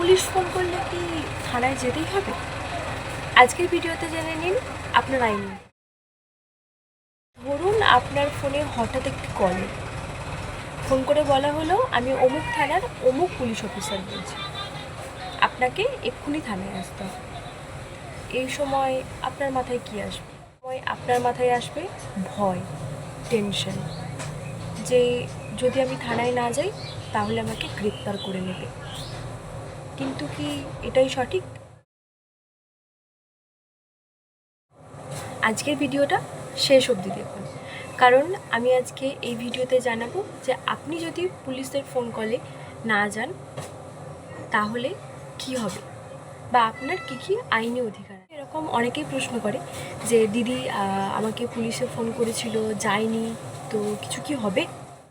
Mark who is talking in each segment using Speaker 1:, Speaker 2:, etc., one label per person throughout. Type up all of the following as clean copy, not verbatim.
Speaker 1: Police phone করলে কি থানায় যেতেই হবে? আজকের ভিডিওতে জেনে নিন আপনার আইন। ধরুন আপনার ফোনে হঠাৎ একটি কল ফোন করে বলা হলো, আমি অমুক থানার অমুক পুলিশ অফিসার বলছি, আপনাকে এক্ষুনি থানায় আসতে হবে। এই সময় আপনার মাথায় কী আসবে? আপনার মাথায় আসবে ভয়, টেনশন, যে যদি আমি থানায় না যাই তাহলে আমাকে গ্রেপ্তার করে নেবে। কিন্তু কি এটাই সঠিক? আজকের ভিডিওটা শেষ অবধি দেখুন, কারণ আমি আজকে এই ভিডিওতে জানাবো যে আপনি যদি পুলিশের ফোন কলে না যান তাহলে কি হবে, বা আপনার কী কী আইনি অধিকার। এরকম অনেকেই প্রশ্ন করে যে দিদি আমাকে পুলিশে ফোন করেছিল, যায়নি, তো কিছু কি হবে?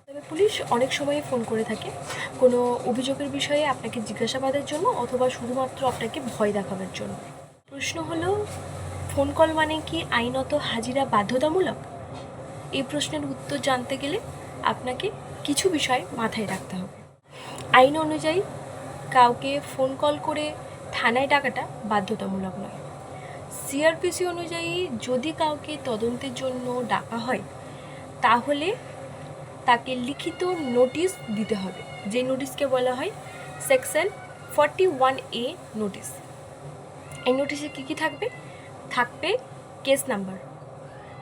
Speaker 1: তবে পুলিশ অনেক সময় ফোন করে থাকে কোনো অভিযোগের বিষয়ে আপনাকে জিজ্ঞাসাবাদের জন্য, অথবা শুধুমাত্র আপনাকে ভয় দেখাবার জন্য। প্রশ্ন হলো, ফোন কল মানে কি আইনত হাজিরা বাধ্যতামূলক? এই প্রশ্নের উত্তর জানতে গেলে আপনাকে কিছু বিষয় মাথায় রাখতে হবে। আইন অনুযায়ী কাউকে ফোন কল করে থানায় ডাকাটা বাধ্যতামূলক নয়। সিআরপিসি অনুযায়ী যদি কাউকে তদন্তের জন্য ডাকা হয় তাহলে তাকে লিখিত নোটিশ দিতে হবে, যে নোটিশকে বলা হয় সেকশন 41A নোটিশ। এই নোটিশে কী কী থাকবে? থাকবে কেস নাম্বার,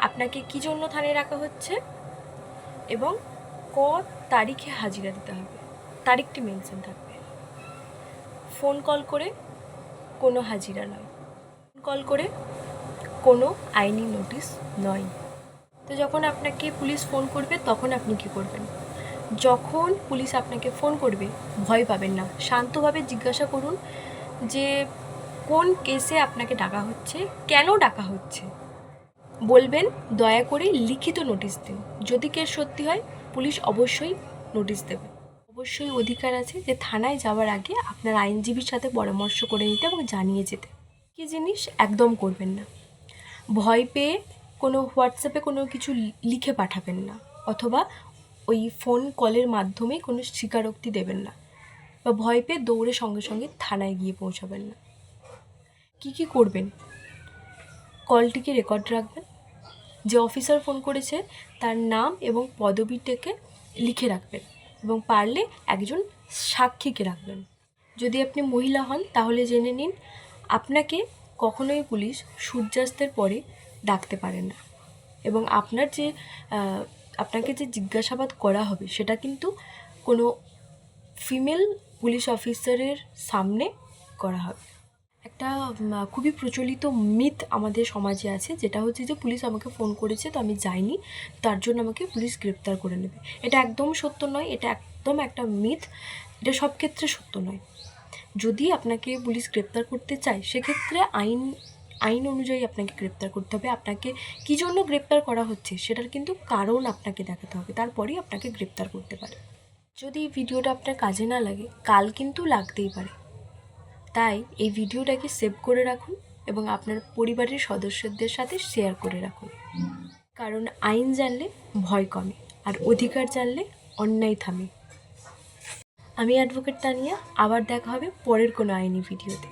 Speaker 1: আপনাকে কী জন্য থানায় রাখা হচ্ছে, এবং ক তারিখে হাজিরা দিতে হবে, তারিখটি মেনশন থাকবে। ফোন কল করে কোনো হাজিরা নয়, ফোন কল করে কোনো আইনি নোটিশ নয়। তো যখন আপনাকে পুলিশ ফোন করবে তখন আপনি কী করবেন? যখন পুলিশ আপনাকে ফোন করবে ভয় পাবেন না, শান্তভাবে জিজ্ঞাসা করুন যে কোন কেসে আপনাকে ডাকা হচ্ছে, কেন ডাকা হচ্ছে। বলবেন দয়া করে লিখিত নোটিশ দিন। যদি কেস সত্যি হয় পুলিশ অবশ্যই নোটিশ দেবে। অবশ্যই অধিকার আছে যে থানায় যাওয়ার আগে আপনার আইনজীবীর সাথে পরামর্শ করে নিতে এবং জানিয়ে যেতে। কী জিনিস একদম করবেন না, ভয় পেয়ে কোনো হোয়াটসঅ্যাপে কোনো কিছু লিখে পাঠাবেন না, অথবা ওই ফোন কলের মাধ্যমে কোনো স্বীকারোক্তি দেবেন না, বা ভয় পেয়ে দৌড়ে সঙ্গে সঙ্গে থানায় গিয়ে পৌঁছাবেন না। কী কী করবেন? কলটিকে রেকর্ড রাখবেন, যে অফিসার ফোন করেছে তার নাম এবং পদবিটাকে লিখে রাখবেন, এবং পারলে একজন সাক্ষীকে রাখবেন। যদি আপনি মহিলা হন তাহলে জেনে নিন আপনাকে কখনোই পুলিশ সূর্যাস্তের পরে ডাকতে পারে না, এবং আপনাকে যে জিজ্ঞাসাবাদ করা হবে সেটা কিন্তু কোনো ফিমেল পুলিশ অফিসারের সামনে করা হবে। একটা খুবই প্রচলিত মিথ আমাদের সমাজে আছে, যেটা হচ্ছে যে পুলিশ আমাকে ফোন করেছে তো আমি যাইনি, তার জন্য আমাকে পুলিশ গ্রেপ্তার করে নেবে। এটা একদম সত্য নয়, এটা একদম একটা মিথ, এটা সব ক্ষেত্রে সত্য নয়। যদি আপনাকে পুলিশ গ্রেপ্তার করতে চায় সেক্ষেত্রে আইন অনুযায়ী আপনাকে গ্রেপ্তার করতে হবে। আপনাকে কী জন্য গ্রেপ্তার করা হচ্ছে সেটার কিন্তু কারণ আপনাকে দেখাতে হবে, তারপরেই আপনাকে গ্রেপ্তার করতে পারে। যদি এই ভিডিওটা আপনার কাজে না লাগে, কাল কিন্তু লাগতেই পারে। তাই এই ভিডিওটাকে সেভ করে রাখুন এবং আপনার পরিবারের সদস্যদের সাথে শেয়ার করে রাখুন, কারণ আইন জানলে ভয় কমে, আর অধিকার জানলে অন্যায় থামে। আমি অ্যাডভোকেট তানিয়া, আবার দেখা হবে পরের কোনো আইনি ভিডিওতে।